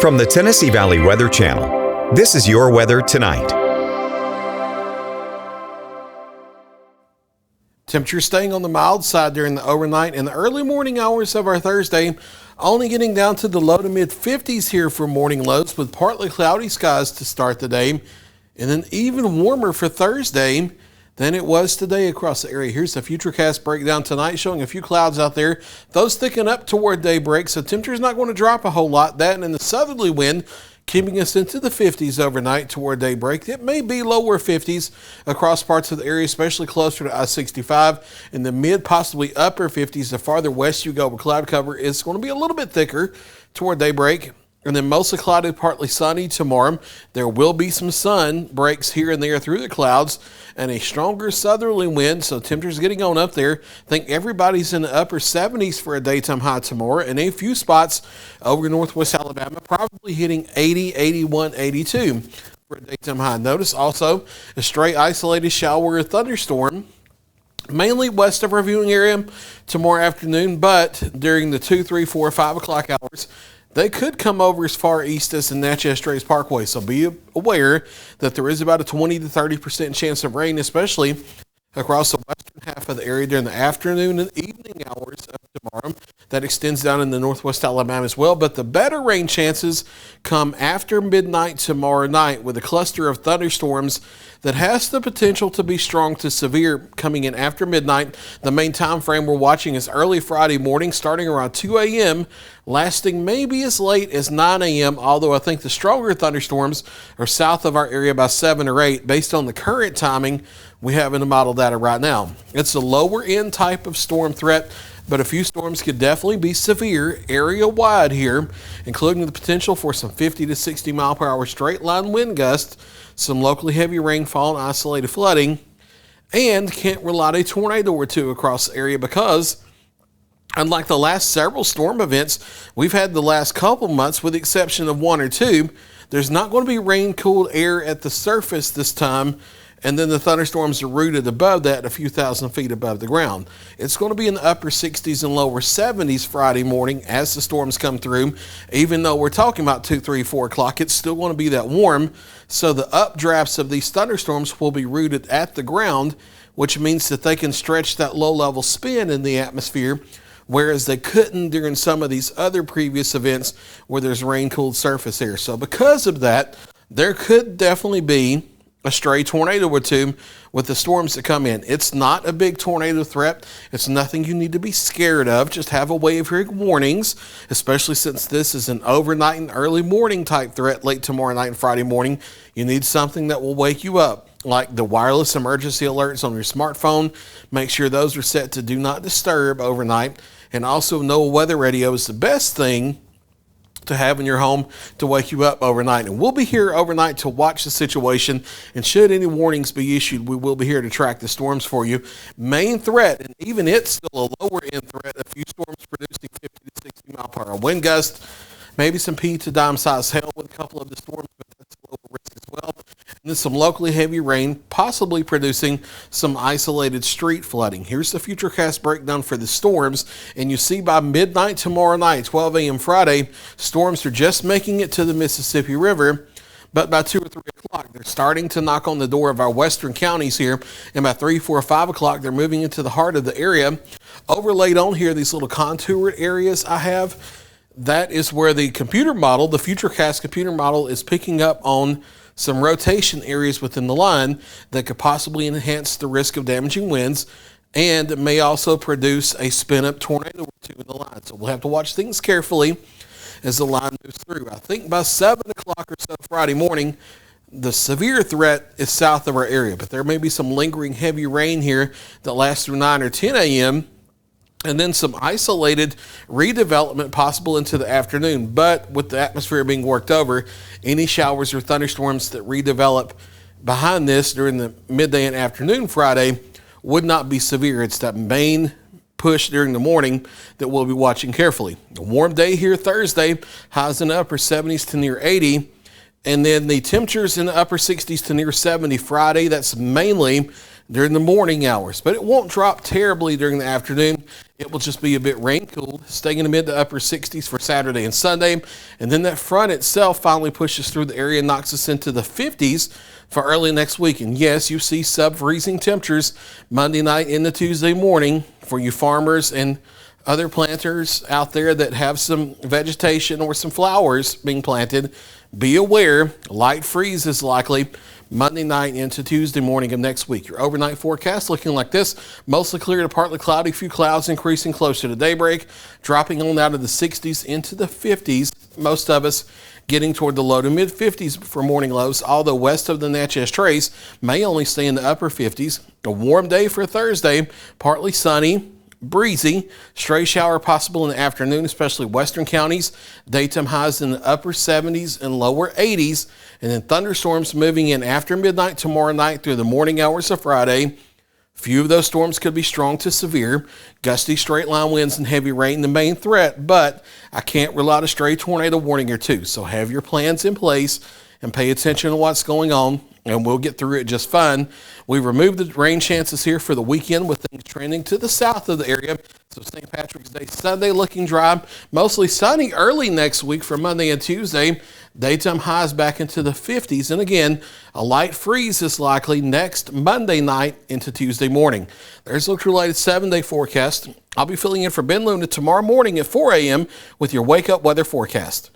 From the Tennessee Valley Weather Channel, this is your weather tonight. Temperature staying on the mild side during the overnight and the early morning hours of our Thursday, only getting down to the low to mid 50s here for morning lows with partly cloudy skies to start the day, and then even warmer for Thursday than it was today across the area. Here's the Futurecast breakdown tonight, showing a few clouds out there. Those thicken up toward daybreak, so temperature's not going to drop a whole lot. That and in the southerly wind keeping us into the 50s overnight toward daybreak. It may be lower 50s across parts of the area, especially closer to I-65. In the mid, possibly upper 50s, the farther west you go with cloud cover, it's going to be a little bit thicker toward daybreak. And then mostly cloudy, partly sunny tomorrow. There will be some sun breaks here and there through the clouds and a stronger southerly wind, so temperatures getting on up there. I think everybody's in the upper 70s for a daytime high tomorrow, and a few spots over northwest Alabama probably hitting 80, 81, 82 for a daytime high. Notice also a stray isolated shower or thunderstorm mainly west of our viewing area tomorrow afternoon, but during the 2, 3, 4, 5 o'clock hours, they could come over as far east as the Natchez Trace Parkway, so be aware that there is about a 20 to 30% chance of rain, especially across the western half of the area during the afternoon and evening hours of tomorrow. That extends down in the northwest Alabama as well, but the better rain chances come after midnight tomorrow night with a cluster of thunderstorms that has the potential to be strong to severe coming in after midnight. The main time frame we're watching is early Friday morning, starting around 2 a.m., lasting maybe as late as 9 a.m., although I think the stronger thunderstorms are south of our area by 7 or 8 based on the current timing we have in the model data right now. It's a lower end type of storm threat, but a few storms could definitely be severe area-wide here, including the potential for some 50 to 60 mile per hour straight line wind gusts, some locally heavy rainfall and isolated flooding, and can't rule out a tornado or two across the area because, unlike the last several storm events we've had the last couple months, with the exception of 1 or 2, there's not going to be rain-cooled air at the surface this time, and then the thunderstorms are rooted above that a few thousand feet above the ground. It's going to be in the upper 60s and lower 70s Friday morning as the storms come through. Even though we're talking about 2, 3, 4 o'clock, it's still going to be that warm. So the updrafts of these thunderstorms will be rooted at the ground, which means that they can stretch that low-level spin in the atmosphere, whereas they couldn't during some of these other previous events where there's rain-cooled surface air. So because of that, there could definitely be a stray tornado or two with the storms that come in. It's not a big tornado threat. It's nothing you need to be scared of. Just have a way of hearing warnings, especially since this is an overnight and early morning type threat late tomorrow night and Friday morning. You need something that will wake you up, like the wireless emergency alerts on your smartphone. Make sure those are set to do not disturb overnight. And also know weather radio is the best thing to have in your home to wake you up overnight. And we'll be here overnight to watch the situation, and should any warnings be issued, we will be here to track the storms for you. Main threat, and even it's still a lower end threat, a few storms producing 50 to 60 mile per hour wind gust, maybe some P to dime size hail with a couple of the storms, but that's a lower risk as well. And then some locally heavy rain, possibly producing some isolated street flooding. Here's the Futurecast breakdown for the storms, and you see by midnight tomorrow night, 12 a.m. Friday, storms are just making it to the Mississippi River, but by 2 or 3 o'clock, they're starting to knock on the door of our western counties here, and by 3, 4, 5 o'clock, they're moving into the heart of the area. Overlaid on here, these little contoured areas I have, that is where the computer model, the Futurecast computer model, is picking up on some rotation areas within the line that could possibly enhance the risk of damaging winds and may also produce a spin-up tornado or two in the line. So we'll have to watch things carefully as the line moves through. I think by 7 o'clock or so Friday morning, the severe threat is south of our area, but there may be some lingering heavy rain here that lasts through 9 or 10 a.m., and then some isolated redevelopment possible into the afternoon. But with the atmosphere being worked over, any showers or thunderstorms that redevelop behind this during the midday and afternoon Friday would not be severe. It's that main push during the morning that we'll be watching carefully. A warm day here Thursday, highs in the upper 70s to near 80. And then the temperatures in the upper 60s to near 70 Friday. That's mainly during the morning hours, but it won't drop terribly during the afternoon. It will just be a bit rain-cooled, staying in the mid to upper 60s for Saturday and Sunday. And then that front itself finally pushes through the area and knocks us into the 50s for early next week. And yes, you see sub-freezing temperatures Monday night into Tuesday morning for you farmers and other planters out there that have some vegetation or some flowers being planted. Be aware, light freeze is likely Monday night into Tuesday morning of next week. Your overnight forecast looking like this: mostly clear to partly cloudy, few clouds increasing closer to daybreak, dropping on out of the 60s into the 50s. Most of us getting toward the low to mid 50s for morning lows, although west of the Natchez Trace may only stay in the upper 50s. A warm day for Thursday, partly sunny, breezy, stray shower possible in the afternoon, especially western counties. Daytime highs in the upper 70s and lower 80s, and then thunderstorms moving in after midnight tomorrow night through the morning hours of Friday. Few of those storms could be strong to severe. Gusty straight line winds and heavy rain the main threat, but I can't rule out a stray tornado warning or two. So have your plans in place and pay attention to what's going on, and we'll get through it just fine. We've removed the rain chances here for the weekend with things trending to the south of the area. So St. Patrick's Day Sunday looking dry, mostly sunny early next week for Monday and Tuesday. Daytime highs back into the 50s. And again, a light freeze is likely next Monday night into Tuesday morning. There's a look-related 7-day forecast. I'll be filling in for Ben Luna tomorrow morning at 4 a.m. with your wake-up weather forecast.